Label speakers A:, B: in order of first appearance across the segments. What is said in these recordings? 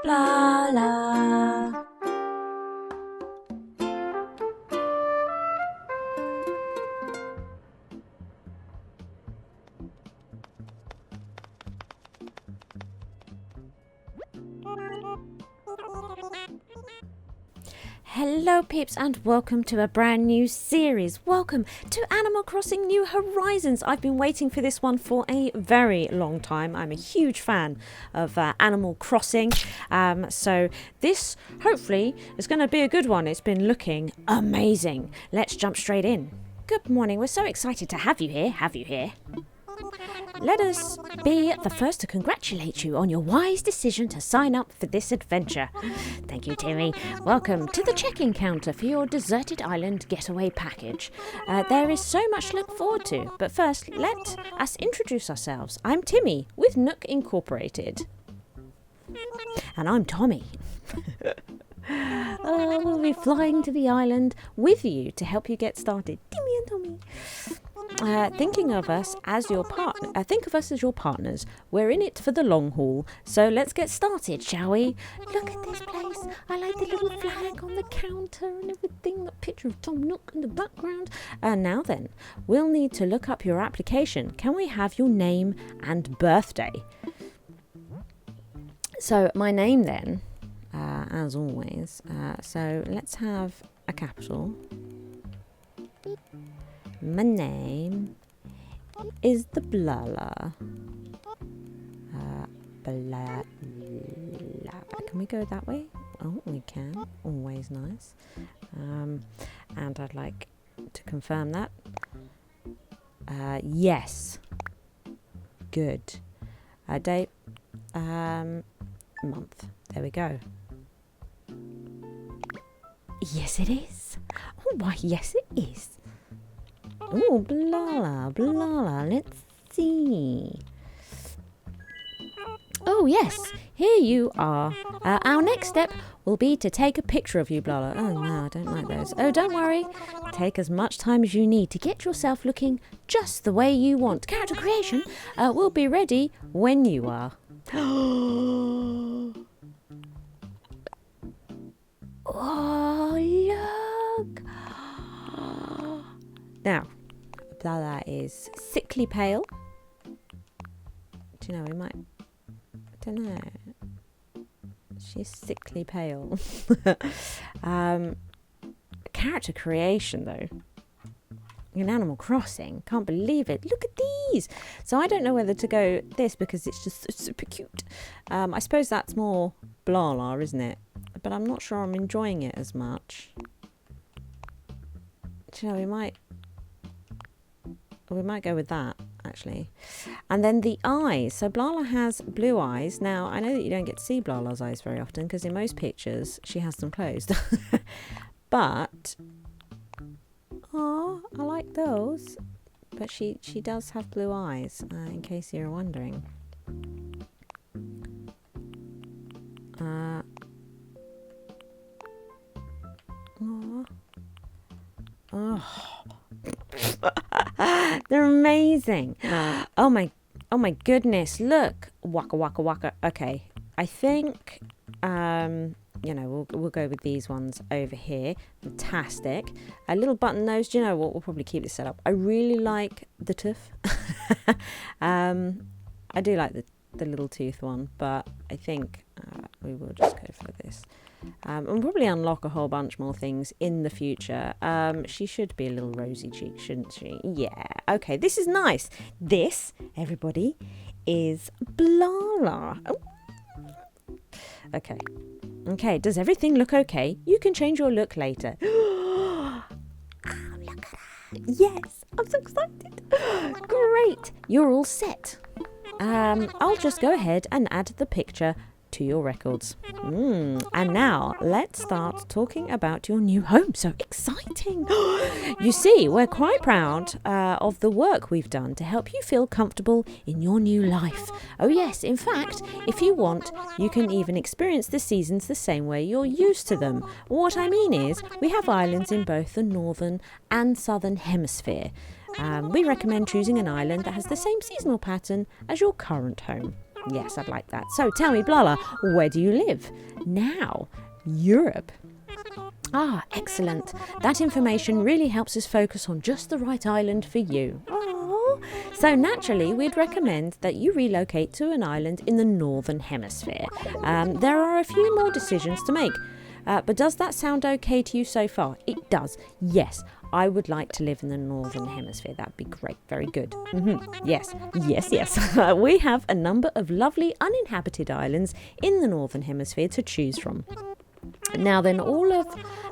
A: Blarla.
B: Hello Peeps and welcome to a brand new series. Welcome to Animal Crossing New Horizons. I've been waiting for this one for a very long time. I'm a huge fan of Animal Crossing. So this hopefully is going to be a good one. It's been looking amazing. Let's jump straight in. Good morning. We're so excited to have you here. Let us be the first to congratulate you on your wise decision to sign up for this adventure. Thank you, Timmy. Welcome to the check-in counter for your deserted island getaway package. There is so much to look forward to, but first, let us introduce ourselves. I'm Timmy with Nook Incorporated. And I'm Tommy. We'll be flying to the island with you to help you get started. Timmy and Tommy. Think of us as your partners. We're in it for the long haul. So let's get started, shall we? Look at this place. I like the little flag on the counter and everything. The picture of Tom Nook in the background. Now then, we'll need to look up your application. Can we have your name and birthday? So my name then, as always. So let's have a capital. My name is the Blarla. Blarla. Can we go that way? Oh, we can. Always nice. And I'd like to confirm that. Yes. Good. Date. Month. There we go. Yes, it is. Oh, why, yes, it is. Oh, Blarla, let's see. Oh, yes, here you are. Our next step will be to take a picture of you, Blarla. Oh, no, I don't like those. Oh, don't worry. Take as much time as you need to get yourself looking just the way you want. Character creation will be ready when you are. Oh, look. Now, Blarla is sickly pale. Do you know, we might... I don't know. She's sickly pale. Character creation, though. In Animal Crossing. Can't believe it. Look at these! So I don't know whether to go this because it's just so super cute. I suppose that's more Blarla, isn't it? But I'm not sure I'm enjoying it as much. Do you know, we might go with that, actually. And then the eyes. So Blarla has blue eyes. Now, I know that you don't get to see Blarla's eyes very often because in most pictures she has them closed. But, oh, I like those. But she does have blue eyes, in case you're wondering. Oh. They're amazing. Oh my goodness, look. Waka waka waka. Okay, I think we'll go with these ones over here. Fantastic. A little button nose. Do you know what? We'll probably keep this set up. I really like the tooth. I do like the little tooth one, but I think we will just go for this. And probably unlock a whole bunch more things in the future. She should be a little rosy cheek, shouldn't she? Yeah. Okay, this is nice. This, everybody, is Blarla. Oh. Okay, does everything look okay? You can change your look later. Oh, look at her. Yes, I'm so excited. Great, you're all set. I'll just go ahead and add the picture to your records. And now let's start talking about your new home. So exciting. You see, we're quite proud of the work we've done to help you feel comfortable in your new life. Oh yes, in fact, if you want, you can even experience the seasons the same way you're used to them. What I mean is, we have islands in both the northern and southern hemisphere. We recommend choosing an island that has the same seasonal pattern as your current home. Yes, I'd like that. So tell me, Blarla, where do you live? Now, Europe. Ah, excellent. That information really helps us focus on just the right island for you. Oh, so naturally, we'd recommend that you relocate to an island in the Northern Hemisphere. There are a few more decisions to make. But does that sound okay to you so far? It does. Yes, I would like to live in the Northern Hemisphere. That'd be great. Very good. Yes. We have a number of lovely uninhabited islands in the Northern Hemisphere to choose from. Now then, all of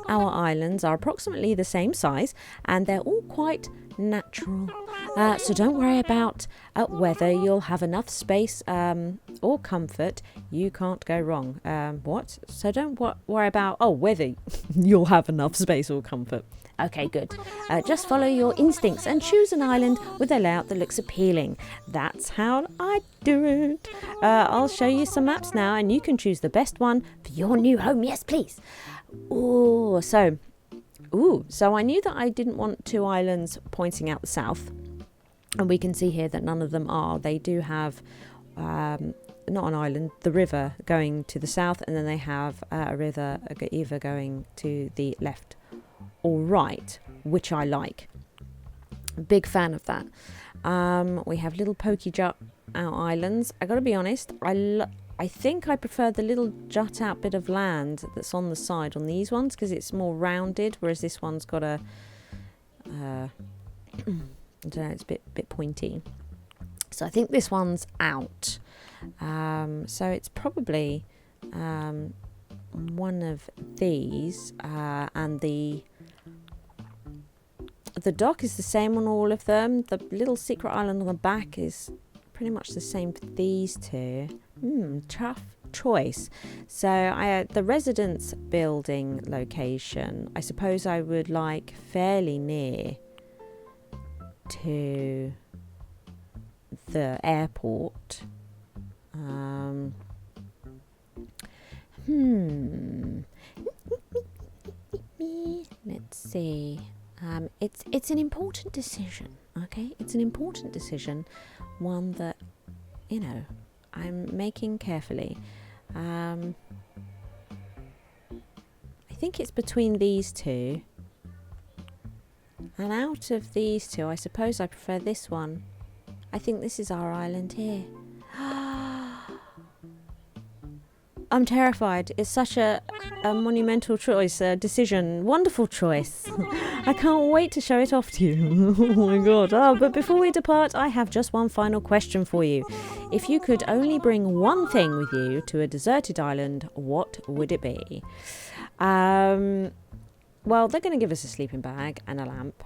B: our islands are approximately the same size and they're all quite natural. So don't worry about whether you'll have enough space or comfort. You can't go wrong. What? So don't worry about whether you'll have enough space or comfort. Okay, good. Just follow your instincts and choose an island with a layout that looks appealing. That's how I do it. I'll show you some maps now and you can choose the best one for your new home. Yes, please. So I knew that I didn't want two islands pointing out the south. And we can see here that none of them are. They do have, not an island, the river going to the south. And then they have a river either going to the left or right, which I like. Big fan of that. We have little pokey jut out islands. I gotta be honest, I think I prefer the little jut out bit of land that's on the side on these ones because it's more rounded, whereas this one's got a I don't know, it's a bit pointy. So I think this one's out. So it's probably one of these, and the dock is the same on all of them. The little secret island on the back is pretty much the same for these two. Tough choice. So the residence building location, I suppose I would like fairly near to the airport. Let's see. It's an important decision, okay? It's an important decision, one that, I'm making carefully. I think it's between these two. And out of these two, I suppose I prefer this one. I think this is our island here. I'm terrified. It's such a monumental choice, a decision. Wonderful choice. I can't wait to show it off to you. Oh my god. But before we depart, I have just one final question for you. If you could only bring one thing with you to a deserted island, what would it be? Well, they're going to give us a sleeping bag and a lamp.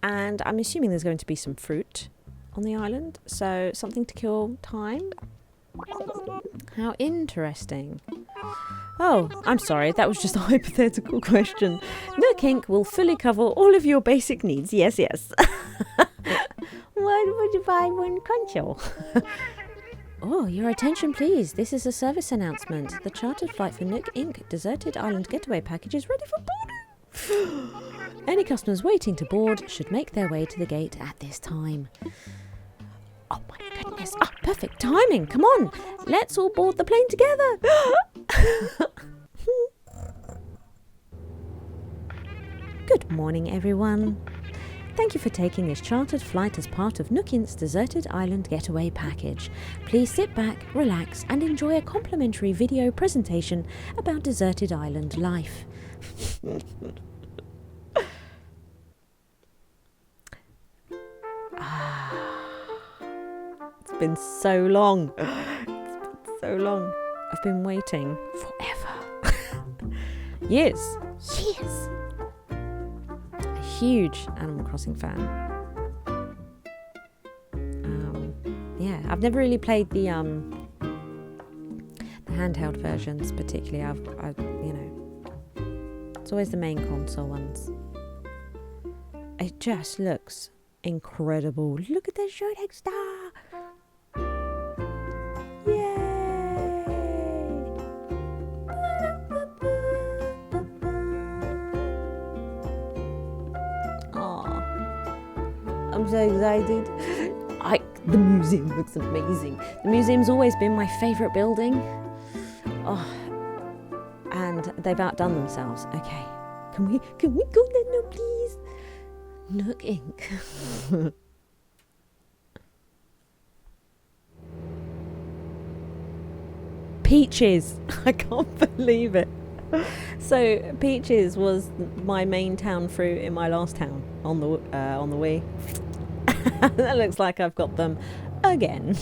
B: And I'm assuming there's going to be some fruit on the island. So something to kill time. How interesting. Oh, I'm sorry, that was just a hypothetical question. Nook Inc. will fully cover all of your basic needs. Yes. Why would you buy one console? Oh, your attention please. This is a service announcement. The chartered flight for Nook Inc. Deserted Island Getaway Package is ready for boarding. Any customers waiting to board should make their way to the gate at this time. Oh my goodness. Perfect timing. Come on. Let's all board the plane together. Good morning, everyone. Thank you for taking this chartered flight as part of Nook Inc.'s Deserted Island Getaway Package. Please sit back, relax, and enjoy a complimentary video presentation about deserted island life. It's been so long. I've been waiting forever. Years. A huge Animal Crossing fan. I've never really played the handheld versions particularly. I've it's always the main console ones. It just looks incredible. Look at the shooting star. I'm so excited. The museum looks amazing. The museum's always been my favourite building. Oh, and they've outdone themselves. Okay, can we go there now, please? Nook Inc. Peaches. I can't believe it. So Peaches was my main town fruit in my last town on the Wii. That looks like I've got them again.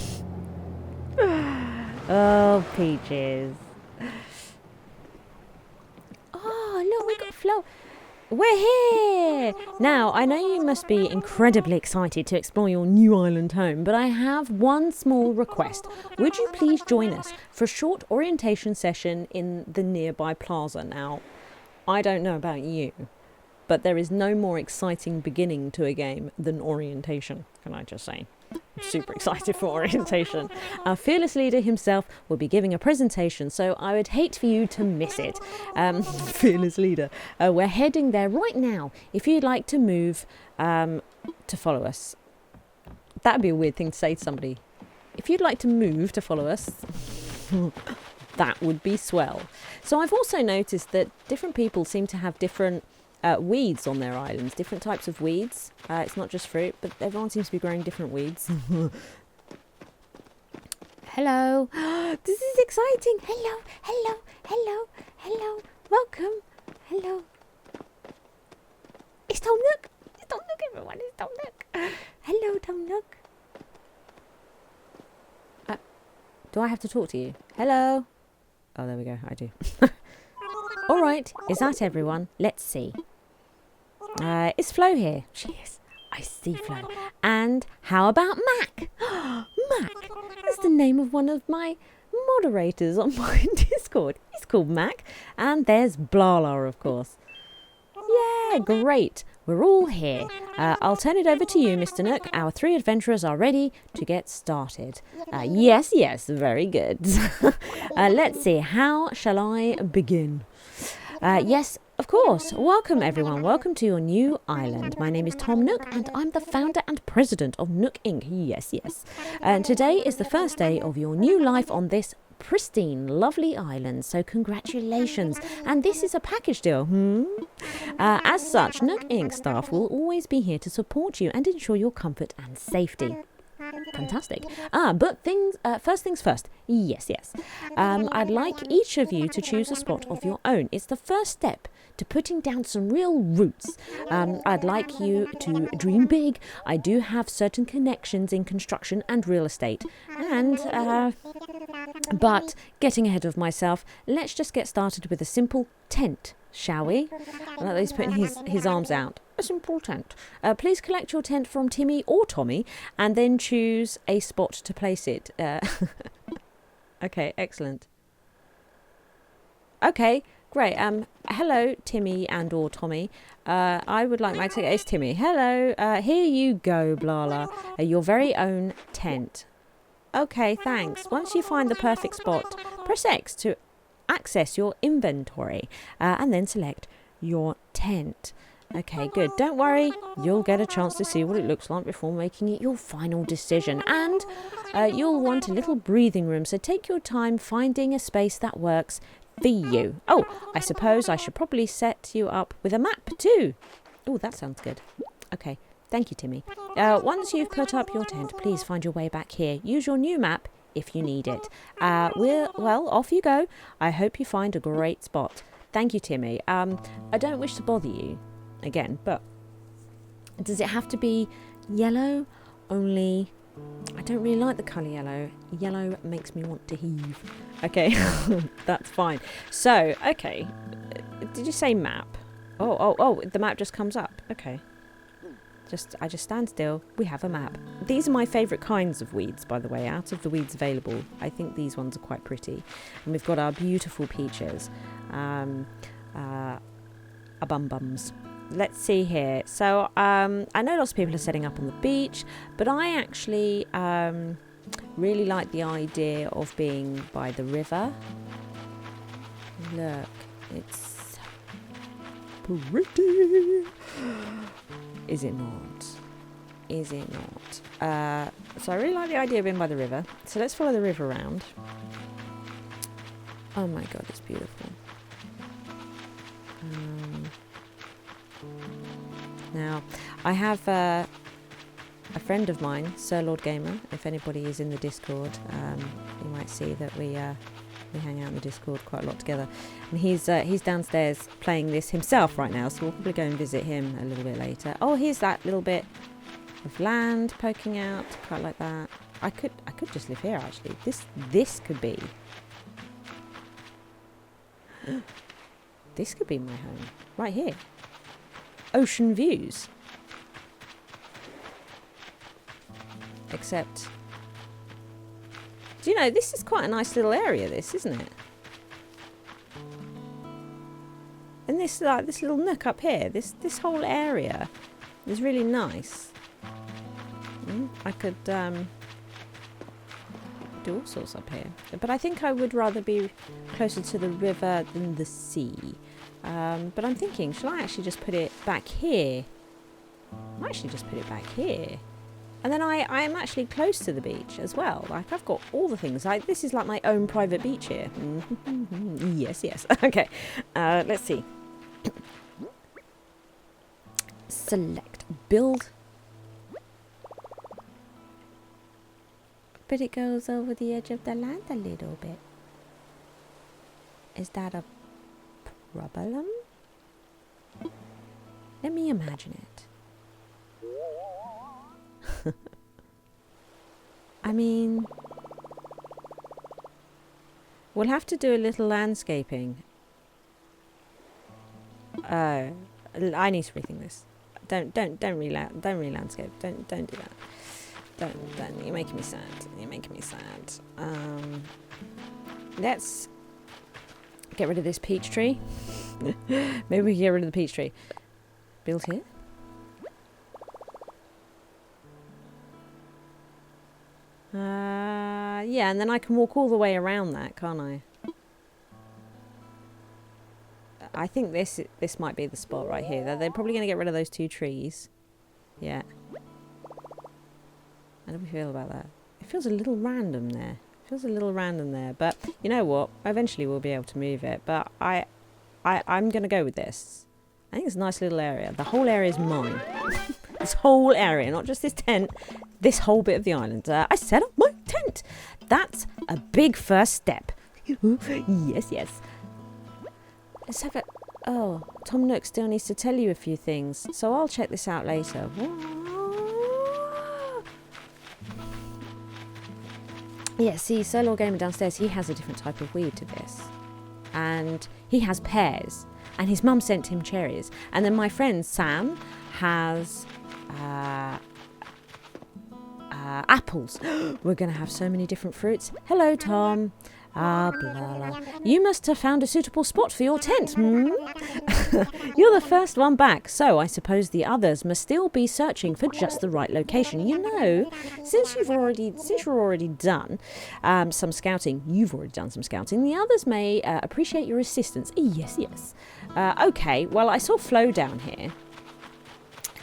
B: Oh, Peaches. Oh, look, we got Flo. We're here! Now, I know you must be incredibly excited to explore your new island home, but I have one small request. Would you please join us for a short orientation session in the nearby plaza? Now, I don't know about you, but there is no more exciting beginning to a game than orientation, can I just say. I'm super excited for orientation. Our fearless leader himself will be giving a presentation, so I would hate for you to miss it. Fearless leader. We're heading there right now. If you'd like to move to follow us. That'd be a weird thing to say to somebody. If you'd like to move to follow us, that would be swell. So I've also noticed that different people seem to have different weeds on their islands, different types of weeds. It's not just fruit, but everyone seems to be growing different weeds. Hello. This is exciting. Hello, hello, hello, hello. Welcome. Hello. It's Tom Nook. It's Tom Nook, everyone. It's Tom Nook. Hello, Tom Nook. Do I have to talk to you? Hello. Oh, there we go. I do. All right. Is that everyone? Let's see. Is Flo here? She is. I see Flo. And how about Mac? Mac. That's the name of one of my moderators on my Discord. He's called Mac. And there's Blarla, of course. Yeah, great. We're all here. I'll turn it over to you, Mr. Nook. Our 3 adventurers are ready to get started. Yes, very good. Let's see. How shall I begin? Yes, of course. Welcome, everyone. Welcome to your new island. My name is Tom Nook, and I'm the founder and president of Nook Inc. Yes. And today is the first day of your new life on this pristine, lovely island. So congratulations. And this is a package deal. As such, Nook Inc. staff will always be here to support you and ensure your comfort and safety. Fantastic. But first things first. Yes. I'd like each of you to choose a spot of your own. It's the first step to putting down some real roots. I'd like you to dream big. I do have certain connections in construction and real estate. But getting ahead of myself, let's just get started with a simple tent, shall we? He's putting his arms out. A simple tent. Please collect your tent from Timmy or Tommy and then choose a spot to place it. Okay, excellent. Okay, great. Hello, Timmy and or Tommy. I would like my ticket. It's Timmy. Hello. Here you go, Blarla. Your very own tent. Okay, thanks. Once you find the perfect spot, press X to access your inventory and then select your tent. Okay, good. Don't worry. You'll get a chance to see what it looks like before making it your final decision. And you'll want a little breathing room, so take your time finding a space that works for you. Oh, I suppose I should probably set you up with a map too. Oh, that sounds good. Okay, thank you, Timmy. Once you've put up your tent, please find your way back here. Use your new map if you need it. Well, off you go. I hope you find a great spot. Thank you, Timmy. I don't wish to bother you again, but does it have to be yellow? Only I don't really like the colour yellow. Yellow makes me want to heave. Okay, that's fine. So, okay, did you say map? Oh, the map just comes up. Okay. I just stand still. We have a map. These are my favourite kinds of weeds, by the way. Out of the weeds available, I think these ones are quite pretty. And we've got our beautiful peaches. Bums. Let's see here. So I know lots of people are setting up on the beach, but I actually really like the idea of being by the river. Look, it's pretty. Is it not? is it not? So I really like the idea of being by the river. So let's follow the river around. Oh my god, it's beautiful. Now, I have a friend of mine, Sir Lord Gamer. If anybody is in the Discord, you might see that we hang out in the Discord quite a lot together. And he's downstairs playing this himself right now, so we'll probably go and visit him a little bit later. Oh, here's that little bit of land poking out, quite like that. I could just live here actually. This could be. This could be my home right here. Ocean views. Except, do you know, this is quite a nice little area, this, isn't it? And this little nook up here, this whole area is really nice. I could do all sorts up here, but I think I would rather be closer to the river than the sea. But I'm thinking, shall I actually just put it back here? I might actually just put it back here. And then I am actually close to the beach as well. Like, I've got all the things. This is like my own private beach here. Yes, yes. Okay. Let's see. Select. Build. But it goes over the edge of the land a little bit. Is that a problem? Let me imagine it. I mean, we'll have to do a little landscaping. I need to rethink this. Don't re-landscape. Don't do that. Don't. You're making me sad. You're making me sad. Let's get rid of this peach tree. Maybe we can get rid of the peach tree. Build here. Yeah, and then I can walk all the way around that, can't I? I think this might be the spot right here. They're probably going to get rid of those two trees. Yeah. How do we feel about that? It feels a little random there. It feels a little random there. But you know what? Eventually we'll be able to move it. But I'm going to go with this. I think it's a nice little area. The whole area is mine. This whole area, not just this tent. This whole bit of the island. I set up my tent. That's a big first step. Yes, yes. Let's have it. Oh, Tom Nook still needs to tell you a few things. So I'll check this out later. Yeah, see, Sir Lord Gamer downstairs, he has a different type of weed to this. And he has pears. And his mum sent him cherries. And then my friend Sam has apples. We're going to have so many different fruits. Hello, Tom. Blarla. You must have found a suitable spot for your tent. You're the first one back, so I suppose the others must still be searching for just the right location. You know, since you're already done some scouting, the others may appreciate your assistance. Yes, yes. Okay, well, I saw Flo down here.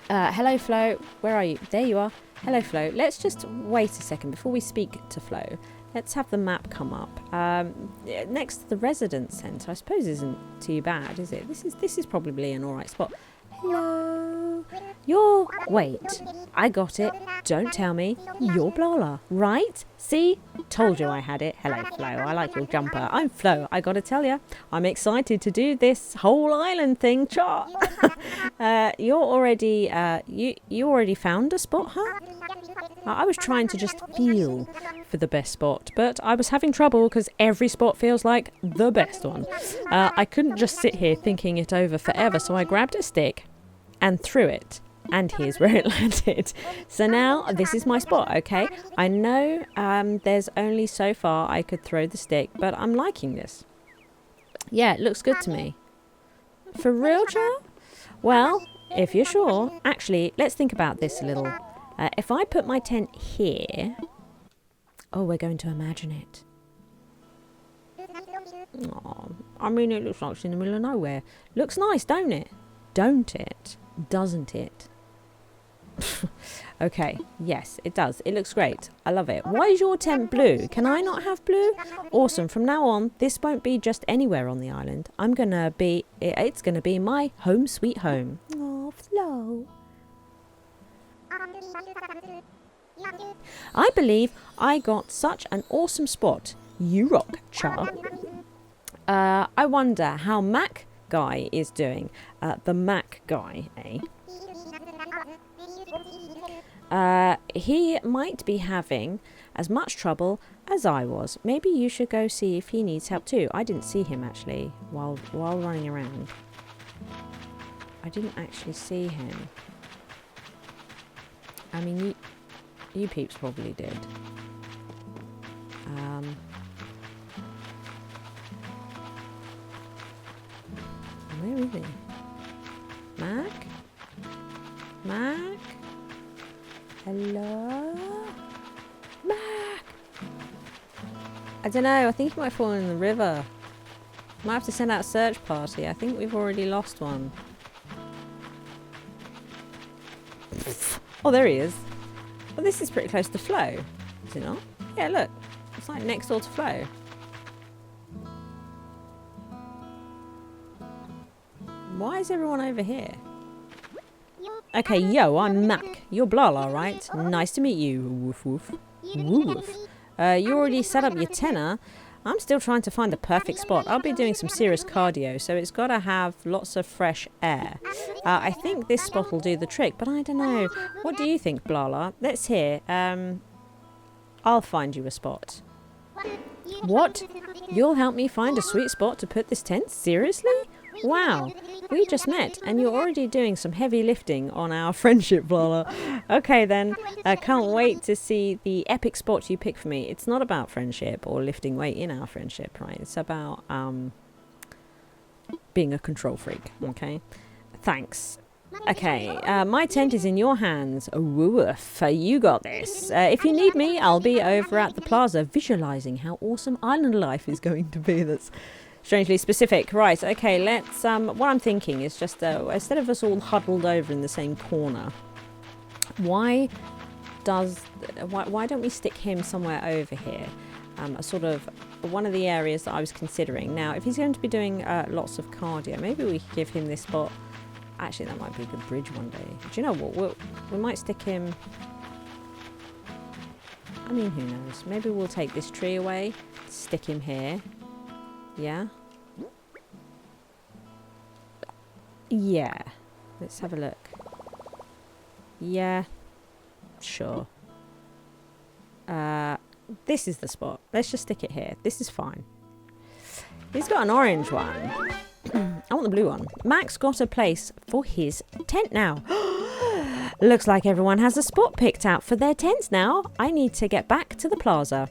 B: Hello, Flo. Where are you? There you are. Hello, Flo. Let's just wait a second before we speak to Flo. Let's have the map come up. Next to the residence centre, I suppose isn't too bad, is it? This is probably an alright spot. Hello. Wait. I got it. Don't tell me. You're Blarla, right? See? Told you I had it. Hello, Flo. I like your jumper. I'm Flo. I gotta tell you, I'm excited to do this whole island thing. Chart. You already found a spot, huh? I was trying to just feel for the best spot, but I was having trouble because every spot feels like the best one. I couldn't just sit here thinking it over forever, so I grabbed a stick and threw it, and here's where it landed. So now this is my spot, okay? I know there's only so far I could throw the stick, but I'm liking this. Yeah, it looks good to me. For real, Joe? Well, if you're sure. Actually, let's think about this a little. If I put my tent here... Oh, we're going to imagine it. Oh, I mean, it looks like it's in the middle of nowhere. Looks nice, don't it? Don't it? Doesn't it? Okay, yes, it does. It looks great. I love it. Why is your tent blue? Can I not have blue? Awesome. From now on, this won't be just anywhere on the island. It's gonna be my home sweet home. Oh, Flo. I believe I got such an awesome spot. You rock, Char. I wonder how Mac guy is doing. The Mac guy, eh? He might be having as much trouble as I was. Maybe you should go see if he needs help too. I didn't see him actually while running around. I didn't actually see him. I mean, you peeps probably did. Where is he? Mac? Mac? Hello? Mac! I don't know, I think he might fall in the river. Might have to send out a search party. I think we've already lost one. Oh, there he is. Well, this is pretty close to Flo. Is it not? Yeah, look. It's like next door to Flo. Why is everyone over here? Okay, yo, I'm Mac. You're Blarla, right? Nice to meet you. Woof woof. Woof. You already set up your tenor. I'm still trying to find the perfect spot. I'll be doing some serious cardio, so it's got to have lots of fresh air. I think this spot will do the trick, but I don't know. What do you think, Blarla? Let's hear. I'll find you a spot. What? You'll help me find a sweet spot to put this tent? Seriously? Wow, we just met and you're already doing some heavy lifting on our friendship, Blarla. Okay then, I can't wait to see the epic spot you pick for me. It's not about friendship or lifting weight in our friendship, right? It's about being a control freak, okay? Thanks. Okay, my tent is in your hands. Woof, you got this. If you need me, I'll be over at the plaza visualizing how awesome island life is going to be. That's strangely specific. Right, okay, let's, what I'm thinking is just, instead of us all huddled over in the same corner, why don't we stick him somewhere over here? A sort of, one of the areas that I was considering. Now, if he's going to be doing lots of cardio, maybe we could give him this spot. Actually, that might be a good bridge one day. Do you know what? We might stick him, I mean, who knows? Maybe we'll take this tree away, stick him here. Yeah? Yeah. Let's have a look. Yeah. Sure. This is the spot. Let's just stick it here. This is fine. He's got an orange one. I want the blue one. Mac's got a place for his tent now. Looks like everyone has a spot picked out for their tents now. I need to get back to the plaza.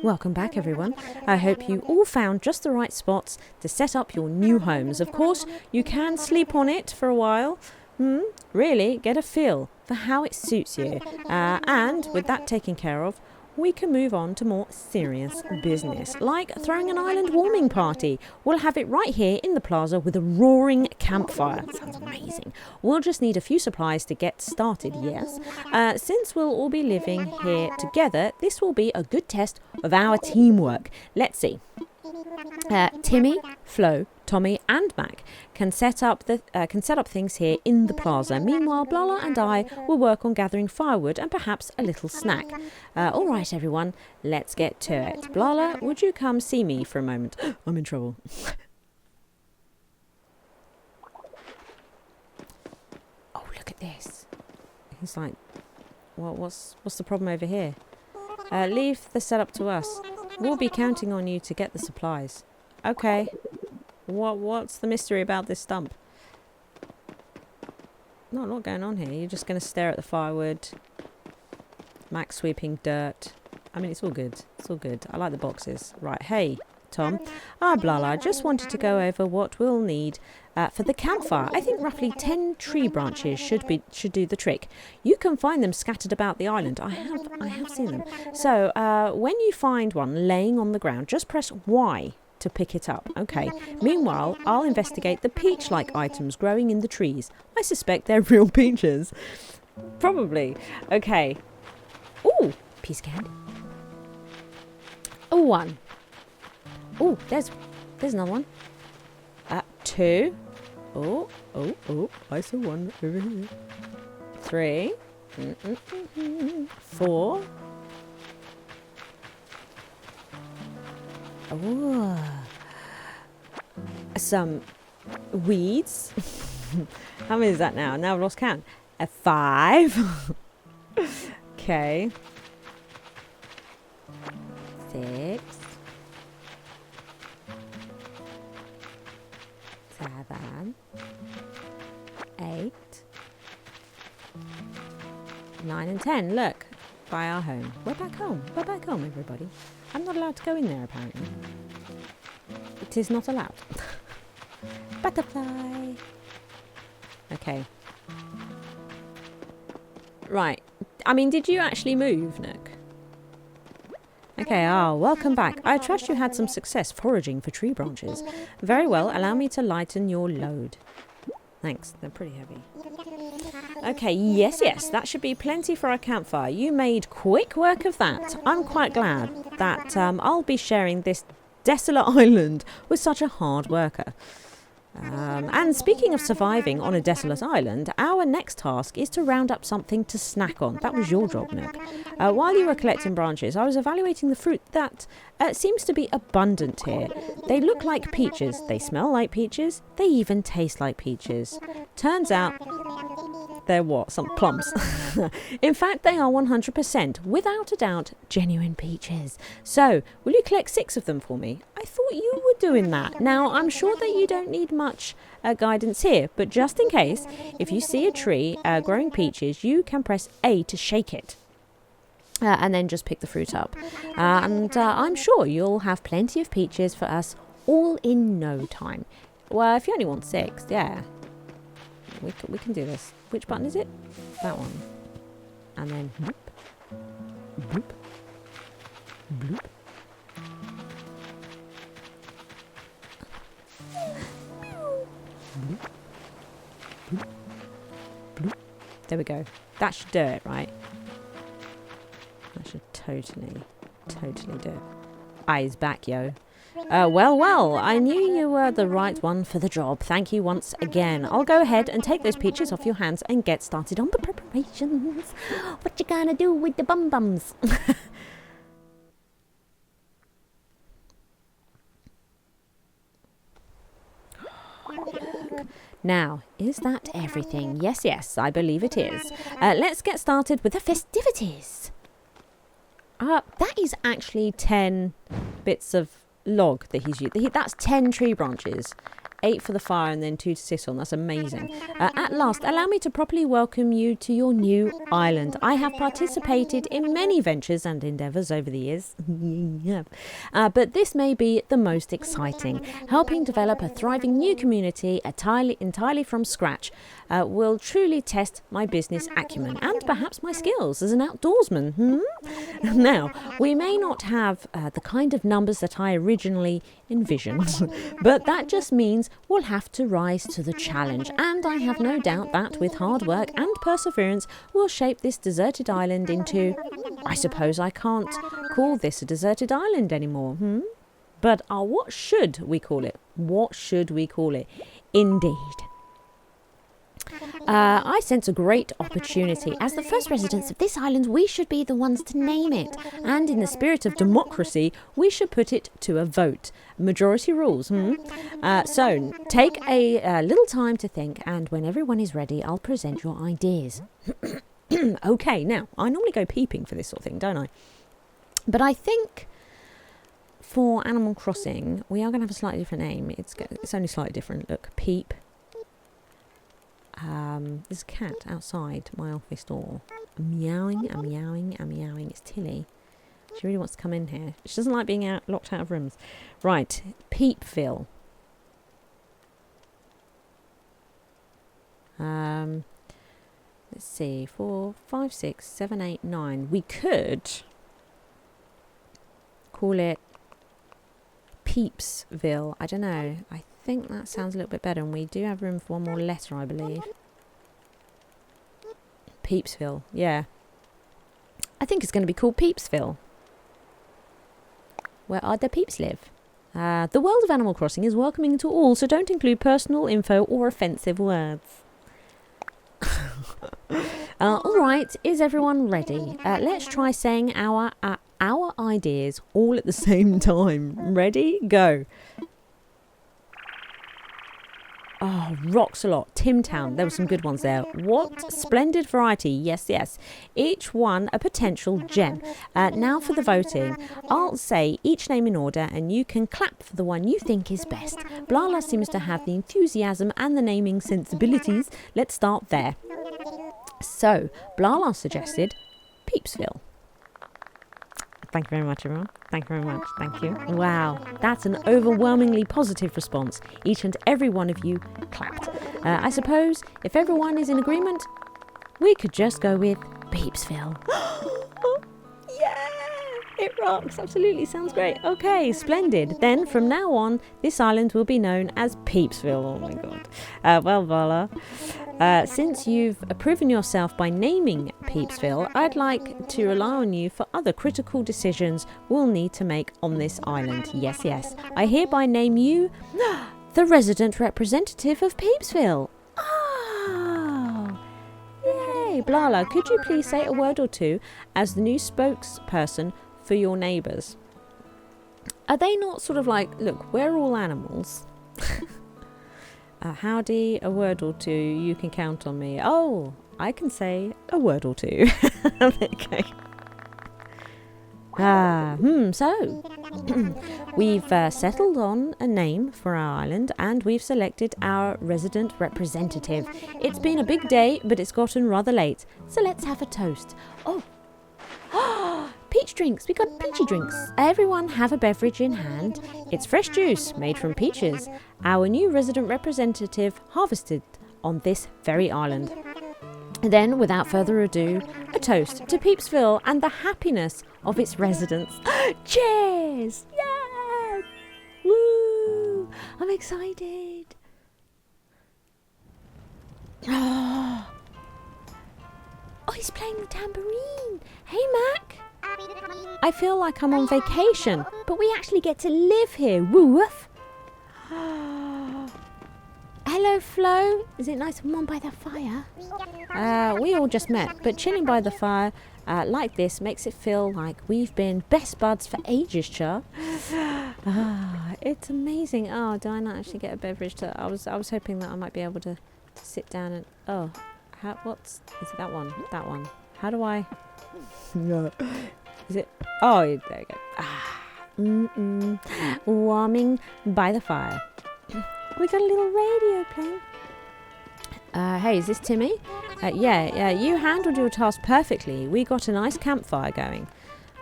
B: Welcome back, everyone. I hope you all found just the right spots to set up your new homes. Of course, you can sleep on it for a while. Really get a feel for how it suits you. And with that taken care of, we can move on to more serious business, like throwing an island warming party. We'll have it right here in the plaza with a roaring campfire. Sounds amazing. We'll just need a few supplies to get started, yes. Since we'll all be living here together, this will be a good test of our teamwork. Let's see. Timmy, Flo, Tommy and Mac can set up things here in the plaza. Meanwhile, Blarla and I will work on gathering firewood and perhaps a little snack. All right, everyone, let's get to it. Blarla, would you come see me for a moment? I'm in trouble. Oh, look at this. He's like, well, what's the problem over here? Leave the setup to us. We'll be counting on you to get the supplies. Okay. What's the mystery about this stump? Not a lot going on here. You're just going to stare at the firewood. Max sweeping dirt. I mean, it's all good. It's all good. I like the boxes. Right. Hey, Tom. Blarla, I just wanted to go over what we'll need for the campfire. I think roughly 10 tree branches should do the trick. You can find them scattered about the island. I have seen them. So when you find one laying on the ground, just press Y to pick it up. Okay. Meanwhile, I'll investigate the peach-like items growing in the trees. I suspect they're real peaches. Probably. Okay. Ooh, piece of candy. Oh, one. Oh, there's another one. 2. Oh, I saw one over here. 3. 4. Oh. Some weeds. How many is that now? Now I've lost count. 5. Okay. 6. 7. 8. 9 and 10. Look. By our home. We're back home. We're back home, everybody. I'm not allowed to go in there, apparently. It is not allowed. Butterfly. Okay. Right. I mean, did you actually move, Nook? Okay, welcome back. I trust you had some success foraging for tree branches. Very well, allow me to lighten your load. Thanks, they're pretty heavy. Okay, yes, that should be plenty for our campfire. You made quick work of that. I'm quite glad that I'll be sharing this desolate island with such a hard worker. And speaking of surviving on a desolate island, our next task is to round up something to snack on. That was your job, Nook. While you were collecting branches, I was evaluating the fruit that seems to be abundant here. They look like peaches, they smell like peaches, they even taste like peaches. Turns out they're what? Some plums. In fact, they are 100%, without a doubt, genuine peaches. So, will you collect 6 of them for me? I thought you were doing that. Now, I'm sure that you don't need much guidance here, but just in case, if you see a tree growing peaches, you can press A to shake it. And then just pick the fruit up. And I'm sure you'll have plenty of peaches for us all in no time. Well, if you only want 6, yeah. We can do this. Which button is it? That one. And then bloop. Bloop. Bloop. Bloop. Bloop. Bloop. There we go. That should do it, right? That should totally do it. Eyes back, yo. Well, I knew you were the right one for the job. Thank you once again. I'll go ahead and take those peaches off your hands and get started on the preparations. What you gonna do with the bum-bums? Now, is that everything? Yes, I believe it is. Let's get started with the festivities. That is actually 10 bits of log that he's used. That's 10 tree branches. 8 for the fire and then 2 to sit on. That's amazing. At last, allow me to properly welcome you to your new island. I have participated in many ventures and endeavours over the years. But this may be the most exciting. Helping develop a thriving new community entirely from scratch will truly test my business acumen and perhaps my skills as an outdoorsman. Now, we may not have the kind of numbers that I originally envisioned, but that just means we'll have to rise to the challenge, and I have no doubt that with hard work and perseverance we'll shape this deserted island into... I suppose I can't call this a deserted island anymore, But what should we call it? What should we call it? Indeed. I sense a great opportunity. As the first residents of this island, we should be the ones to name it. And in the spirit of democracy, we should put it to a vote. Majority rules, So, take a little time to think, and when everyone is ready, I'll present your ideas. Okay, now, I normally go peeping for this sort of thing, don't I? But I think for Animal Crossing, we are going to have a slightly different name. It's only slightly different. Look, Peep. There's a cat outside my office door. I'm meowing. It's Tilly. She really wants to come in here. She doesn't like being locked out of rooms. Right, Peepville. Let's see. 4, 5, 6, 7, 8, 9. We could call it Peepsville. I don't know. I think that sounds a little bit better. And we do have room for one more letter, I believe. Peepsville. Yeah. I think it's going to be called Peepsville. Where our peeps live. The world of Animal Crossing is welcoming to all, so don't include personal info or offensive words. Alright, is everyone ready? Let's try saying our ideas all at the same time. Ready? Go. Oh, rocks a lot. Tim Town. There were some good ones there. What splendid variety. Yes, yes. Each one a potential gem. Now for the voting. I'll say each name in order and you can clap for the one you think is best. Blarla seems to have the enthusiasm and the naming sensibilities. Let's start there. So, Blarla suggested Peepsville. Thank you very much, everyone. Thank you very much. Thank you. Wow, that's an overwhelmingly positive response. Each and every one of you clapped. I suppose if everyone is in agreement, we could just go with Peepsville. Yeah, it rocks. Absolutely, sounds great. Okay, splendid. Then from now on, this island will be known as Peepsville. Oh my god. Well, Blarla, since you've proven yourself by naming Peepsville, I'd like to rely on you for other critical decisions we'll need to make on this island. Yes, yes. I hereby name you the resident representative of Peepsville. Oh, yay. Blarla, could you please say a word or two as the new spokesperson for your neighbours? Are they not sort of like, look, we're all animals. Howdy, a word or two, you can count on me. Oh, I can say a word or two. Okay. So we've settled on a name for our island and we've selected our resident representative. It's been a big day, but it's gotten rather late. So let's have a toast. Oh, peach drinks. We got peachy drinks. Everyone have a beverage in hand. It's fresh juice made from peaches. Our new resident representative harvested on this very island. Then, without further ado, a toast to Peepsville and the happiness of its residents. Cheers! Yeah! Woo! I'm excited. Oh, he's playing the tambourine. Hey, Mac. I feel like I'm on vacation, but we actually get to live here. Woo woof. Hello, Flo. Is it nice and warm by the fire? We all just met, but chilling by the fire like this makes it feel like we've been best buds for ages, Char. It's amazing. Oh, do I not actually get a beverage? I was hoping that I might be able to sit down and... Oh, is it that one? That one. How do I... No. Is it... Oh, there we go. Warming by the fire. We got a little radio playing. Hey, is this Timmy? Yeah, you handled your task perfectly. We got a nice campfire going.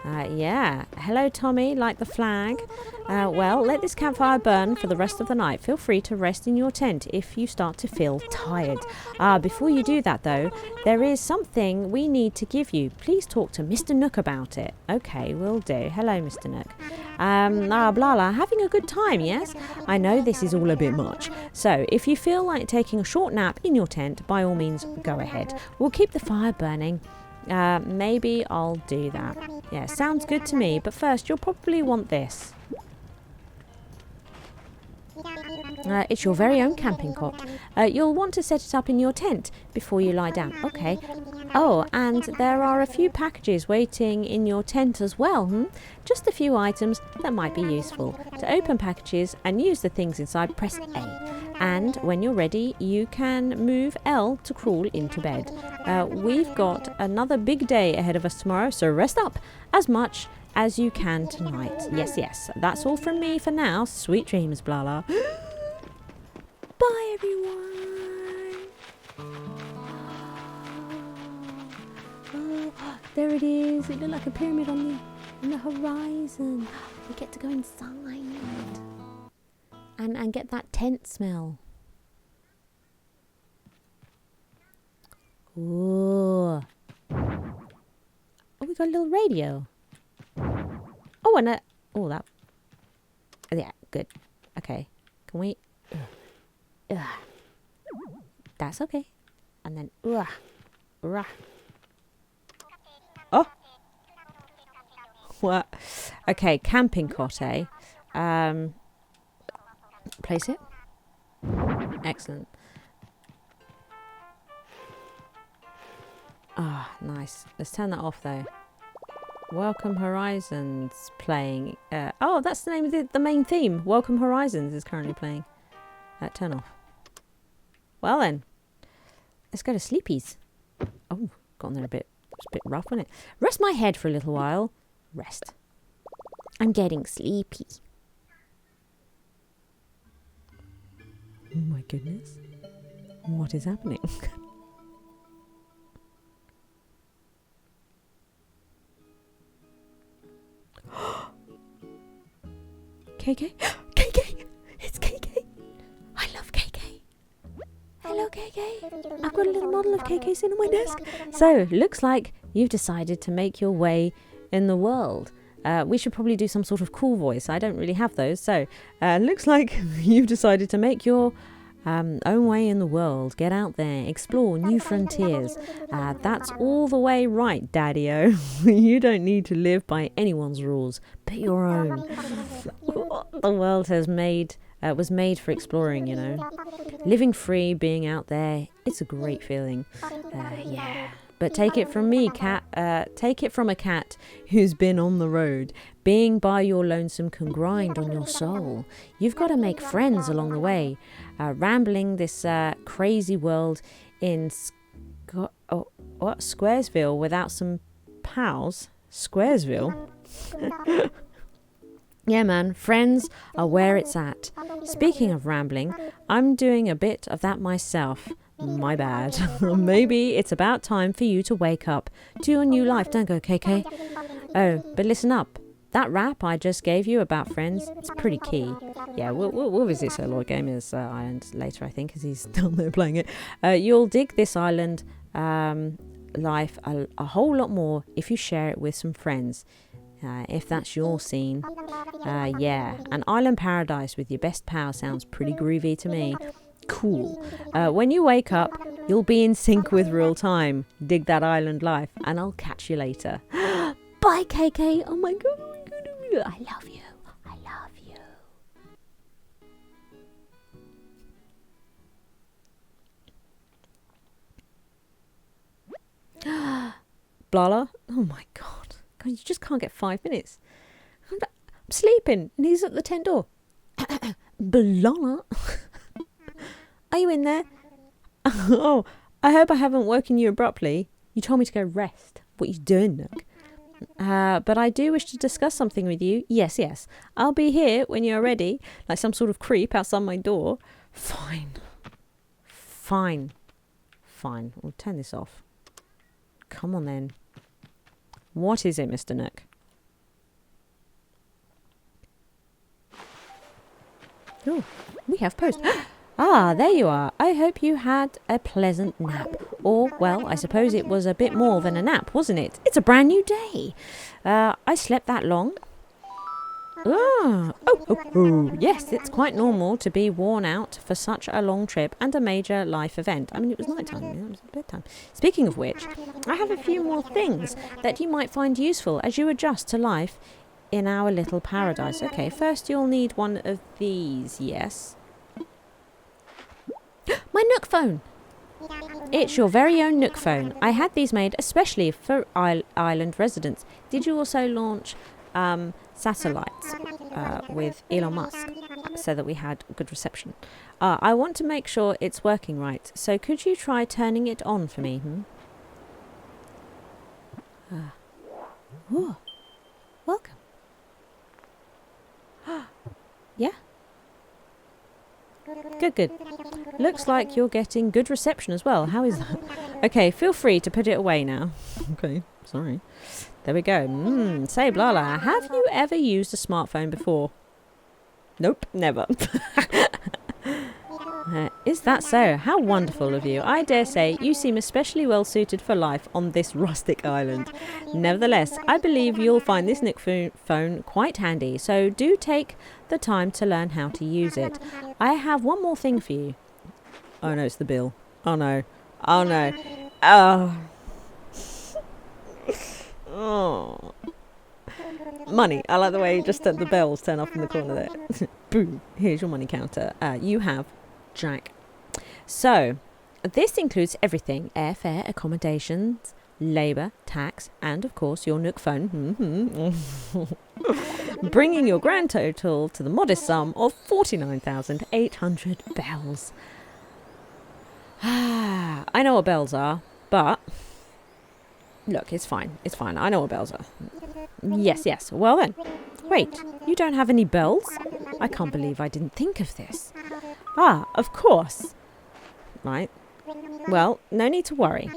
B: Yeah. Hello, Tommy, like the flag. Well, let this campfire burn for the rest of the night. Feel free to rest in your tent if you start to feel tired. Before you do that, though, there is something we need to give you. Please talk to Mr. Nook about it. Okay, will do. Hello, Mr. Nook. Blarla, having a good time, yes? I know this is all a bit much. So, if you feel like taking a short nap in your tent, by all means, go ahead. We'll keep the fire burning. Maybe I'll do that. Yeah, sounds good to me. But first, you'll probably want this. It's your very own camping cot. You'll want to set it up in your tent before you lie down. Okay. Oh, and there are a few packages waiting in your tent as well. Just a few items that might be useful. To open packages and use the things inside, press A. And when you're ready, you can move L to crawl into bed. We've got another big day ahead of us tomorrow, so rest up as much as you can tonight. Yes. That's all from me for now. Sweet dreams, Blarla. Bye, everyone. Oh, there it is. It looked like a pyramid on the horizon. We get to go inside and get that tent smell. Ooh. Oh, we got a little radio. Oh, and yeah, good. Okay. Can we... That's okay. And then... Oh! What? Okay, camping cot, eh? Place it. Excellent. Ah, nice. Let's turn that off, though. Welcome Horizons playing. Oh, that's the name of the main theme. Welcome Horizons is currently playing. Turn off. Well then, let's go to Sleepies. Oh, got on there a bit. It's a bit rough, wasn't it? Rest my head for a little while. Rest. I'm getting sleepy. Oh my goodness. What is happening? KK? KK! It's KK! I love KK! Hello KK! I've got a little model of KK sitting on my desk. So, looks like you've decided to make your way in the world. We should probably do some sort of cool voice. I don't really have those. So, looks like you've decided to make your own way in the world. Get out there, explore new frontiers. That's all the way right, Daddy-o. You don't need to live by anyone's rules, but your own. The world was made for exploring, you know. Living free, being out there, it's a great feeling. Yeah. But take it from me, cat. Take it from a cat who's been on the road. Being by your lonesome can grind on your soul. You've got to make friends along the way. Rambling this crazy world in Squaresville without some pals. Squaresville? Yeah, man, friends are where it's at. Speaking of rambling, I'm doing a bit of that myself. My bad. Maybe it's about time for you to wake up to your new life. Don't go, KK. Oh, but listen up. That rap I just gave you about friends, it's pretty key. Yeah, we'll visit Sir Lord Gamer's island later, I think, because he's down there playing it. You'll dig this island life a whole lot more if you share it with some friends. If that's your scene. Yeah, an island paradise with your best pal sounds pretty groovy to me. Cool. When you wake up, you'll be in sync with real time. Dig that island life, and I'll catch you later. Bye, KK. Oh my god. I love you. I love you. Blarla? Oh my god. God, you just can't get 5 minutes. I'm sleeping, and he's at the tent door. Blarla? Are you in there? Oh, I hope I haven't woken you abruptly. You told me to go rest. What are you doing, Nook? But I do wish to discuss something with you. Yes. I'll be here when you're ready, like some sort of creep outside my door. Fine. We'll turn this off. Come on, then. What is it, Mr. Nook? Oh, we have post. Ah, there you are. I hope you had a pleasant nap. Or, well, I suppose it was a bit more than a nap, wasn't it? It's a brand new day. I slept that long. Oh, yes, it's quite normal to be worn out for such a long trip and a major life event. I mean, it was nighttime, it was bedtime. Speaking of which, I have a few more things that you might find useful as you adjust to life in our little paradise. Okay, first you'll need one of these, yes. My Nook Phone! It's your very own Nook Phone. I had these made especially for island residents. Did you also launch satellites with Elon Musk so that we had good reception? I want to make sure it's working right, so could you try turning it on for me? Ooh, welcome. Yeah? Good. Looks like you're getting good reception as well. How is that? Okay, feel free to put it away now. Okay, sorry. There we go. Say, Blarla, have you ever used a smartphone before? Nope, never. Is that so? How wonderful of you. I dare say you seem especially well suited for life on this rustic island. Nevertheless, I believe you'll find this Nook phone quite handy, so do take the time to learn how to use it. I have one more thing for you. Oh no, it's the bill. Oh no. Oh no. Oh. Oh. Money. I like the way just the bells turn off in the corner there. Boom. Here's your money counter. You have Jack. So, this includes everything: airfare, accommodations, labour, tax, and of course your Nook phone. Bringing your grand total to the modest sum of 49,800 bells. I know what bells are, but look, it's fine. It's fine. I know what bells are. Yes. Well then. Wait, you don't have any bells? I can't believe I didn't think of this. Of course. Right. Well, no need to worry.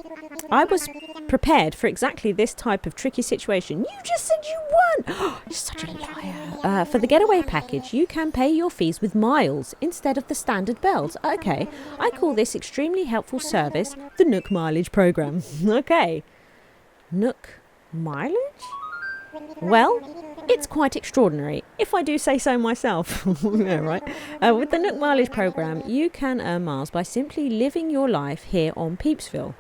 B: I was prepared for exactly this type of tricky situation. You just said you weren't. You're such a liar. For the getaway package, you can pay your fees with miles instead of the standard bells. Okay. I call this extremely helpful service the Nook Mileage Program. Okay. Nook Mileage? Well, it's quite extraordinary, if I do say so myself. Yeah, right. With the Nook Mileage Program, you can earn miles by simply living your life here on Peepsville.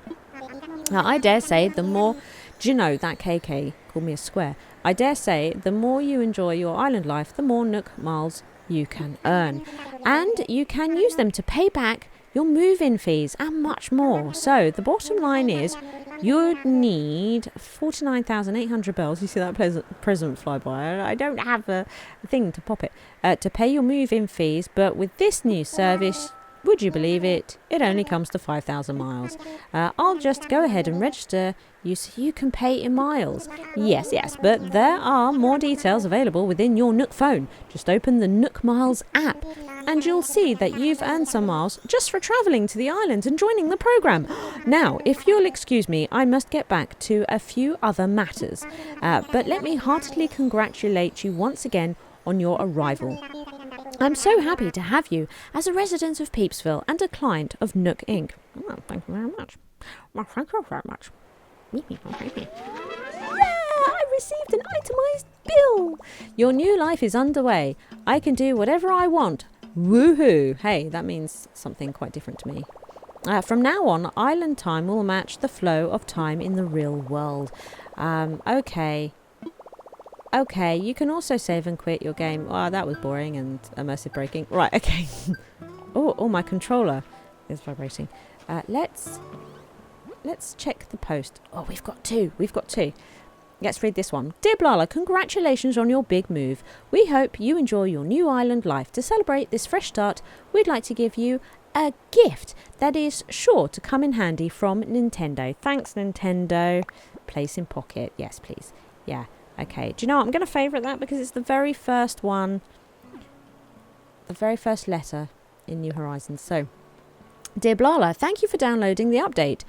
B: Now, I dare say the more... Do you know, that KK called me a square. I dare say the more you enjoy your island life, the more Nook miles you can earn. And you can use them to pay back your move-in fees and much more. So, the bottom line is... You'd need 49,800 bells. You see that present fly by? I don't have a thing to pop it. To pay your move-in fees, but with this new service, would you believe it? It only comes to 5,000 miles. I'll just go ahead and register you so you can pay in miles. Yes, but there are more details available within your Nook phone. Just open the Nook Miles app and you'll see that you've earned some miles just for travelling to the island and joining the programme. Now, if you'll excuse me, I must get back to a few other matters. But let me heartily congratulate you once again on your arrival. I'm so happy to have you as a resident of Peepsville and a client of Nook Inc. Oh, thank you very much. Well, thank you very much. Yeah, I received an itemised bill. Your new life is underway. I can do whatever I want. Woohoo! Hey, that means something quite different to me. From now on, island time will match the flow of time in the real world. Okay, you can also save and quit your game. Oh, that was boring and immersive breaking. Right, okay. Oh, my controller is vibrating. Let's check the post. Oh, we've got two. Let's read this one. Dear Blarla, congratulations on your big move. We hope you enjoy your new island life. To celebrate this fresh start, we'd like to give you a gift that is sure to come in handy from Nintendo. Thanks, Nintendo. Place in pocket. Yes, please. Yeah. Okay. Do you know what? I'm going to favourite that because it's the very first one. The very first letter in New Horizons. So, dear Blarla, thank you for downloading the update.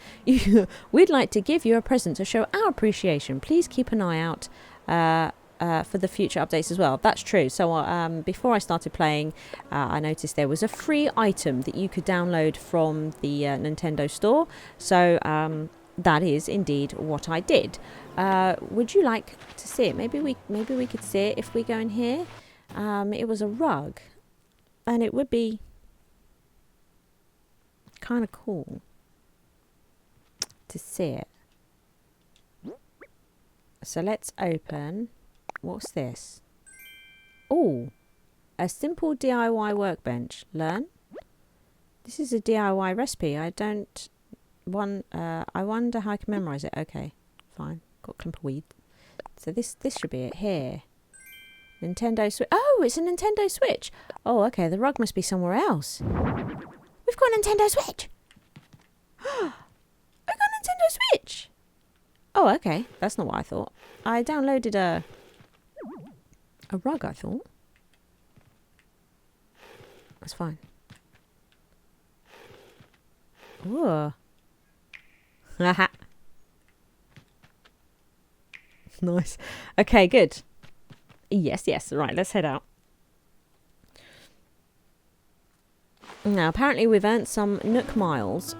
B: We'd like to give you a present to show our appreciation. Please keep an eye out for the future updates as well. That's true. So before I started playing, I noticed there was a free item that you could download from the Nintendo store. So that is indeed what I did. Would you like to see it? Maybe we could see it if we go in here. It was a rug, and it would be kind of cool to see it. So let's open. What's this? Oh, a simple DIY workbench. Learn. This is a DIY recipe. I wonder how I can memorize it. Okay, fine. Got a clump of weed. So this should be it here. Nintendo Switch. Oh, it's a Nintendo Switch. Oh, okay. The rug must be somewhere else. We've got a Nintendo Switch. I've got a Nintendo Switch. Oh, okay. That's not what I thought. I downloaded a rug, I thought. That's fine. Ooh. Haha. Nice. Okay, good. Yes. Right, let's head out. Now, apparently we've earned some Nook miles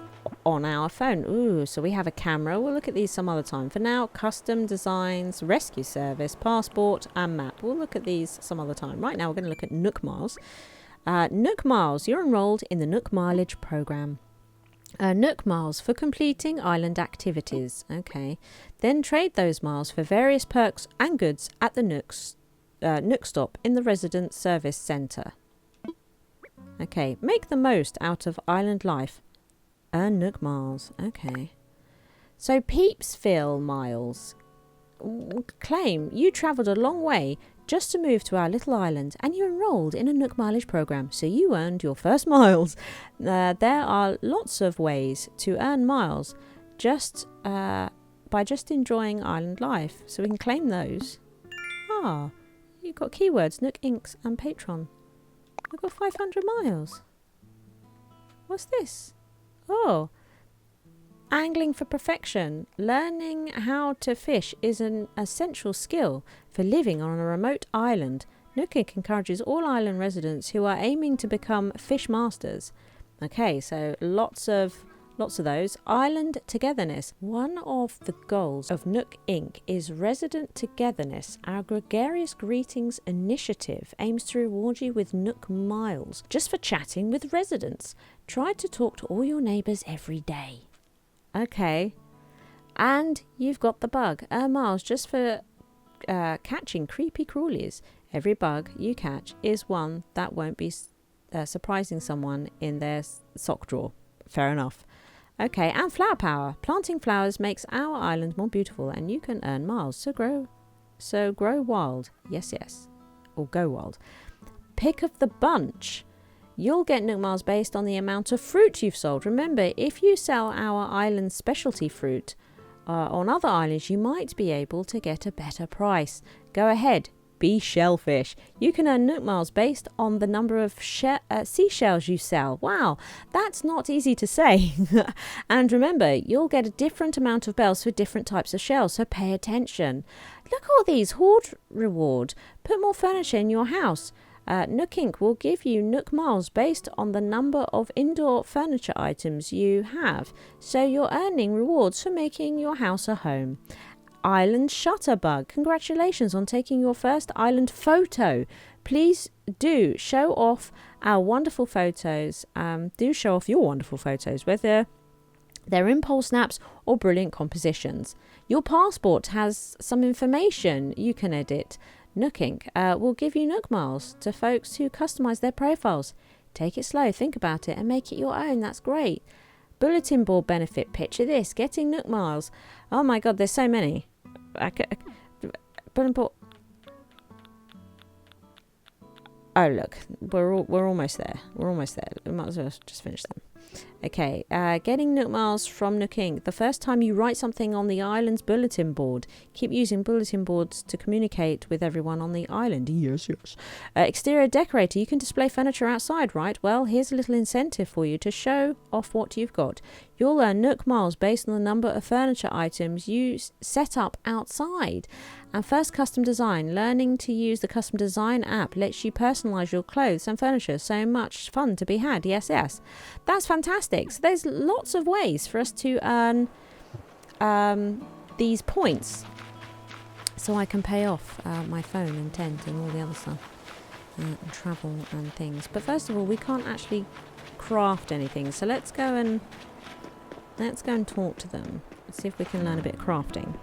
B: on our phone. Ooh, so we have a camera. We'll look at these some other time. For now, custom designs, rescue service, passport, and map. We'll look at these some other time. Right now, we're going to look at Nook miles. Nook miles. You're enrolled in the Nook mileage program. Nook miles for completing island activities. Okay. Then trade those miles for various perks and goods at the Nook stop in the resident service centre. Okay. Make the most out of island life. Earn Nook miles. Okay. So Peeps fill miles. Claim you travelled a long way just to move to our little island and you enrolled in a Nook mileage program, so you earned your first miles. There are lots of ways to earn miles by just enjoying island life, so we can claim those. You've got keywords, Nook Inks and Patron. We've got 500 miles. What's this? Angling for perfection. Learning how to fish is an essential skill for living on a remote island. Nook Inc. encourages all island residents who are aiming to become fish masters. Okay, so lots of those. Island togetherness. One of the goals of Nook Inc. is resident togetherness. Our gregarious greetings initiative aims to reward you with Nook miles just for chatting with residents. Try to talk to all your neighbours every day. Okay. And you've got the bug. Miles just for catching creepy crawlies. Every bug you catch is one that won't be surprising someone in their sock drawer. Fair enough. Okay, and flower power. Planting flowers makes our island more beautiful and you can earn miles. So grow wild. Yes. Or go wild. Pick of the bunch. You'll get Nook miles based on the amount of fruit you've sold. Remember, if you sell our island's specialty fruit on other islands, you might be able to get a better price. Go ahead, be shellfish. You can earn Nook miles based on the number of seashells you sell. Wow, that's not easy to say. And remember, you'll get a different amount of bells for different types of shells, so pay attention. Look at all these hoard reward. Put more furniture in your house. Nook Inc. will give you Nook miles based on the number of indoor furniture items you have, so you're earning rewards for making your house a home. Island Shutterbug. Congratulations on taking your first island photo. Please do show off our wonderful photos. Do show off your wonderful photos, whether they're impulse snaps or brilliant compositions. Your passport has some information you can edit. Nook Inc. Will give you Nook miles to folks who customise their profiles. Take it slow, think about it and make it your own. That's great. Bulletin board benefit. Picture this, getting Nook miles. Oh my god, there's so many. Bulletin board. Oh look, we're almost there. We might as well just finish them. Okay, getting Nook miles from Nook Inc. The first time you write something on the island's bulletin board, keep using bulletin boards to communicate with everyone on the island. Yes. Exterior decorator. You can display furniture outside, right? Well, here's a little incentive for you to show off what you've got. You'll earn Nook miles based on the number of furniture items you set up outside. And first, custom design. Learning to use the custom design app lets you personalise your clothes and furniture. So much fun to be had. Yes. That's fantastic. So there's lots of ways for us to earn these points. So I can pay off my phone and tent and all the other stuff. And travel and things. But first of all, we can't actually craft anything. So let's go and talk to them. Let's see if we can learn a bit of crafting.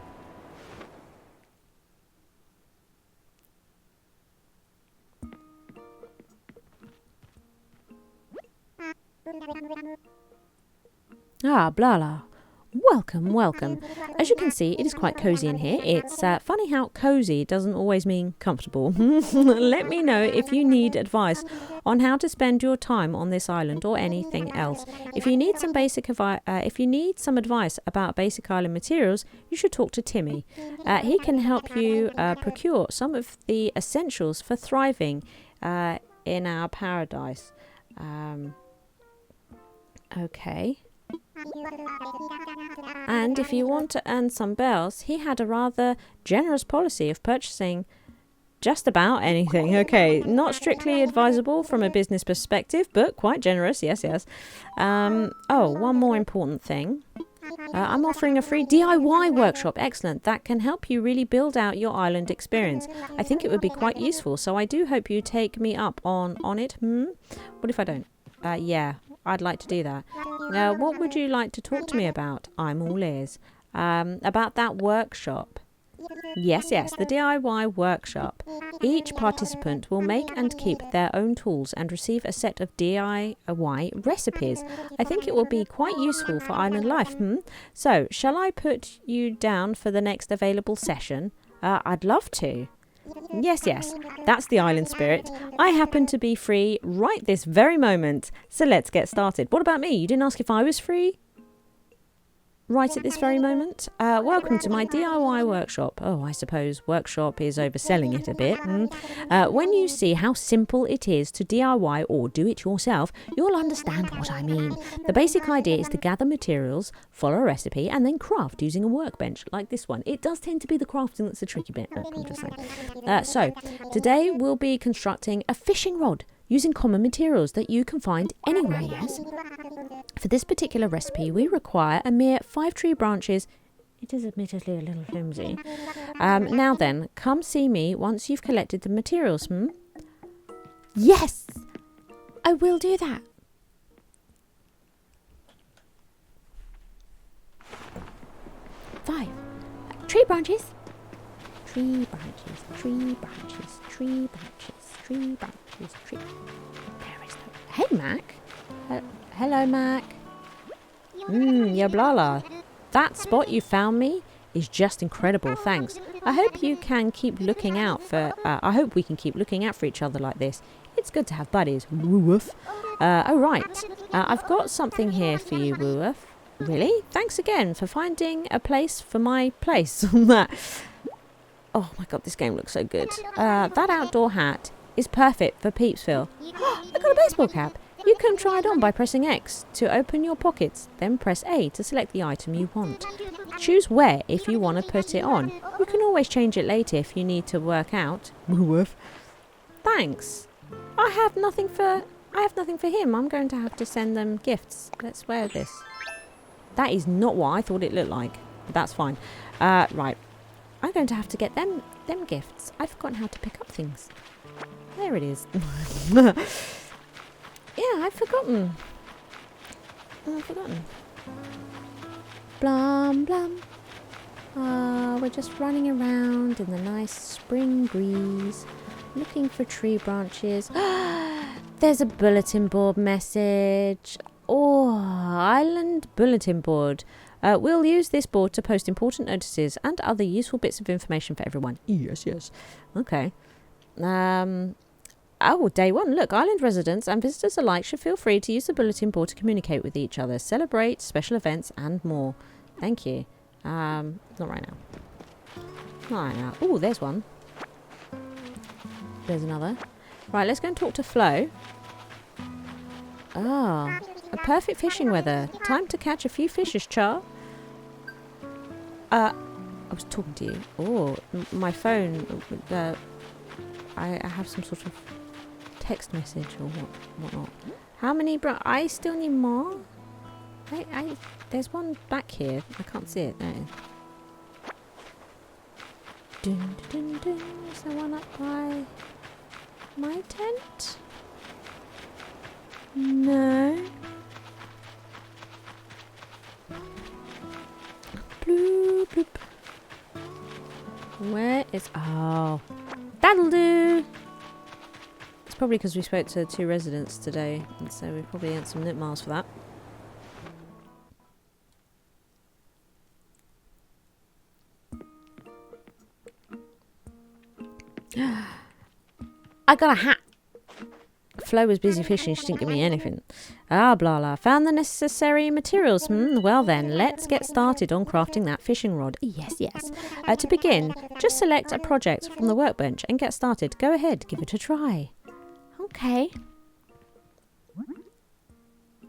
B: Blarla. Welcome. As you can see, it is quite cosy in here. It's funny how cosy doesn't always mean comfortable. Let me know if you need advice on how to spend your time on this island or anything else. If you need some advice about basic island materials, you should talk to Timmy. He can help you procure some of the essentials for thriving in our paradise. Okay. And if you want to earn some bells, he had a rather generous policy of purchasing Just about anything. Okay, not strictly advisable from a business perspective, but quite generous. Yes, yes. Oh, one more important thing. I'm offering a free DIY workshop. Excellent. That can help you really build out your island experience. I think it would be quite useful, so I do hope you take me up on it. What if I don't? Yeah, I'd like to do that. What would you like to talk to me about? I'm all ears. About that workshop. Yes, yes, the DIY workshop. Each participant will make and keep their own tools and receive a set of DIY recipes. I think it will be quite useful for island life. So, shall I put you down for the next available session? I'd love to. Yes, yes, that's the island spirit. I happen to be free right this very moment, so let's get started. What about me? You didn't ask if I was free? Right at this very moment. Welcome to my DIY workshop. Oh, I suppose workshop is overselling it a bit. When you see how simple it is to DIY or do it yourself, you'll understand what I mean. The basic idea is to gather materials, follow a recipe, and then craft using a workbench like this one. It does tend to be the crafting that's the tricky bit. I'm just saying. So, today we'll be constructing a fishing rod using common materials that you can find anywhere, yes? For this particular recipe, we require a mere 5 tree branches. It is admittedly a little flimsy. Now then, come see me once you've collected the materials, Yes! I will do that. Five. Tree branches. Tree branches, tree branches, tree branches, tree branches, tree. Where is that? Hey, Mac. Hello, Mac. Yeah, Blarla. That spot you found me is just incredible. Thanks. I hope you can keep looking out for. I hope we can keep looking out for each other like this. It's good to have buddies. Woof. Oh right. I've got something here for you, Woof. Really? Thanks again for finding a place for my place. Oh my god, this game looks so good. That outdoor hat is perfect for Peepsville. I got a baseball cap. You can try it on by pressing X to open your pockets, then press A to select the item you want. Choose where if you want to put it on. You can always change it later if you need to work out. Thanks. I have nothing for him. I'm going to have to send them gifts. Let's wear this. That is not what I thought it looked like. But that's fine. Right. I'm going to have to get them gifts. I've forgotten how to pick up things. There it is. Yeah, I've forgotten. Blum, blum. We're just running around in the nice spring breeze, looking for tree branches. There's a bulletin board message. Oh, island bulletin board. We'll use this board to post important notices and other useful bits of information for everyone. Yes, yes. Okay. Oh, day one. Look, island residents and visitors alike should feel free to use the bulletin board to communicate with each other, celebrate special events, and more. Thank you. Not right now. Not right now. Oh, there's one. There's another. Right, let's go and talk to Flo. Ah, a perfect fishing weather. Time to catch a few fishes, Char. I was talking to you. Oh, my phone. I have some sort of text message or whatnot. How many I still need more? There's one back here. I can't see it. No. Dun, dun, dun, dun. Is there one up by my tent? No. Bloop, bloop. Where is... Oh. That'll do. It's probably because we spoke to 2 residents today, and so we probably earned some nip miles for that. I got a hat. Flo was busy fishing. She didn't give me anything. Ah, Blarla. Found the necessary materials. Well then, let's get started on crafting that fishing rod. Yes, yes. To begin, just select a project from the workbench and get started. Go ahead, give it a try. Okay.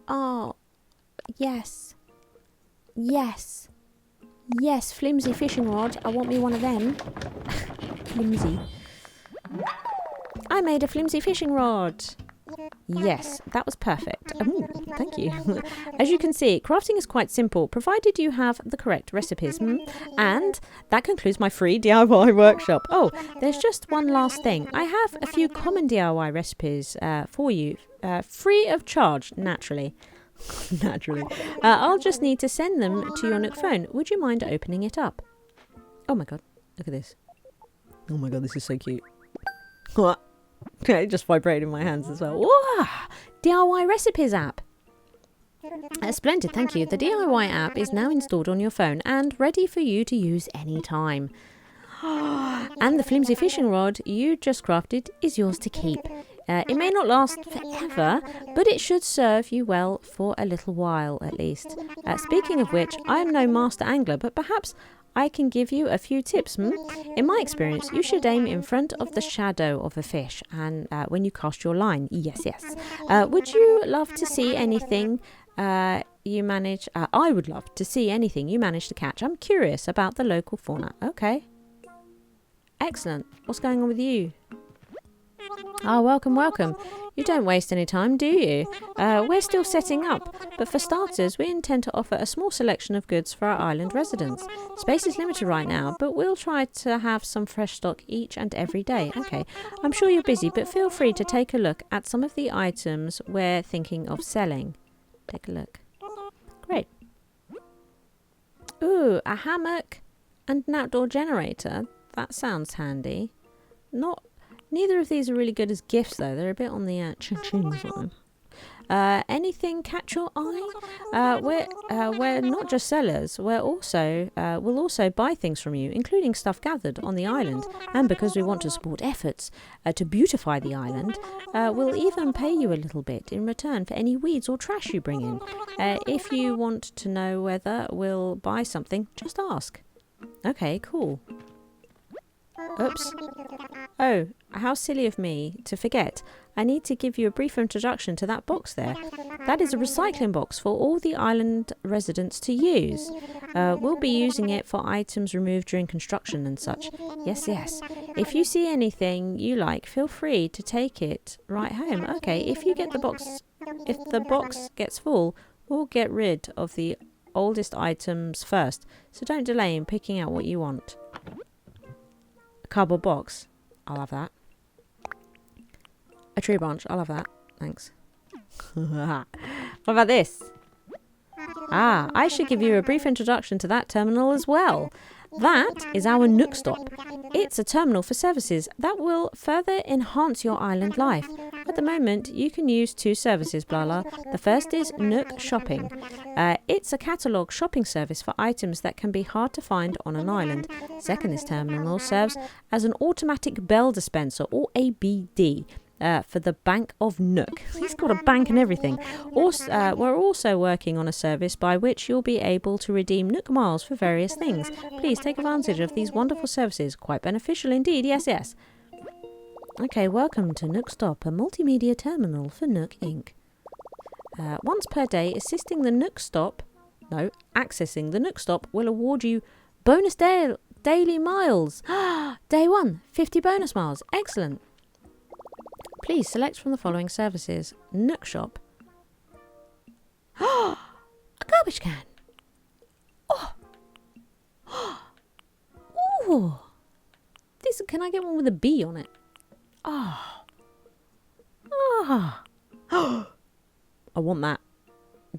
B: Oh, yes. Yes. Yes, flimsy fishing rod. I want me one of them. Flimsy. I made a flimsy fishing rod. Yes, that was perfect. Thank you. As you can see, crafting is quite simple, provided you have the correct recipes. And that concludes my free DIY workshop. Oh, there's just one last thing. I have a few common DIY recipes for you, free of charge, naturally. Naturally. I'll just need to send them to your Nook phone. Would you mind opening it up? Oh my god, look at this. Oh my god, this is so cute. It just vibrated in my hands as well. Whoa! DIY recipes app. Splendid, thank you. The DIY app is now installed on your phone and ready for you to use anytime. And the flimsy fishing rod you just crafted is yours to keep. It may not last forever, but it should serve you well for a little while at least. Speaking of which, I am no master angler, but perhaps I can give you a few tips. In my experience, you should aim in front of the shadow of a fish and when you cast your line. Yes. Would you love to see anything you manage? I would love to see anything you manage to catch. I'm curious about the local fauna. Okay. Excellent. What's going on with you? Oh, welcome. You don't waste any time, do you? We're still setting up, but for starters, we intend to offer a small selection of goods for our island residents. Space is limited right now, but we'll try to have some fresh stock each and every day. Okay, I'm sure you're busy, but feel free to take a look at some of the items we're thinking of selling. Take a look. Great. Ooh, a hammock and an outdoor generator. That sounds handy. Neither of these are really good as gifts, though. They're a bit on the cha-ching side. Anything catch your eye? We're not just sellers. We'll also buy things from you, including stuff gathered on the island. And because we want to support efforts to beautify the island, we'll even pay you a little bit in return for any weeds or trash you bring in. If you want to know whether we'll buy something, just ask. Okay, cool. Oops. Oh, how silly of me to forget. I need to give you a brief introduction to that box there. That is a recycling box for all the island residents to use. We'll be using it for items removed during construction and such. Yes. If you see anything you like, feel free to take it right home. Okay, if the box gets full, we'll get rid of the oldest items first. So don't delay in picking out what you want. Cardboard box. I'll have that. A tree branch. I'll have that. Thanks. What about this? I should give you a brief introduction to that terminal as well. That is our Nook Stop. It's a terminal for services that will further enhance your island life. At the moment, you can use 2 services, Blarla. The first is Nook Shopping. It's a catalogue shopping service for items that can be hard to find on an island. Second, this terminal serves as an automatic bell dispenser, or ABD. For the Bank of Nook. He's got a bank and everything. We're also working on a service by which you'll be able to redeem Nook miles for various things. Please take advantage of these wonderful services. Quite beneficial indeed. Yes. Okay, welcome to Nook Stop, a multimedia terminal for Nook Inc. Once per day, accessing the Nook Stop will award you bonus daily miles. Day 1, 50 bonus miles. Excellent. Please select from the following services. Nook Shop. A garbage can. Ooh. Can I get one with a B on it? I want that.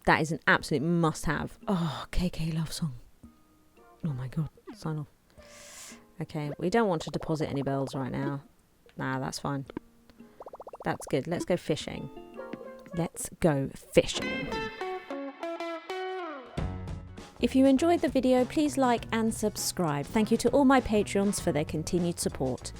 B: That is an absolute must-have. KK love song. Oh my god. Sign off. Okay, we don't want to deposit any bells right now. Nah, that's fine. That's good. Let's go fishing. If you enjoyed the video, please like and subscribe. Thank you to all my Patreons for their continued support.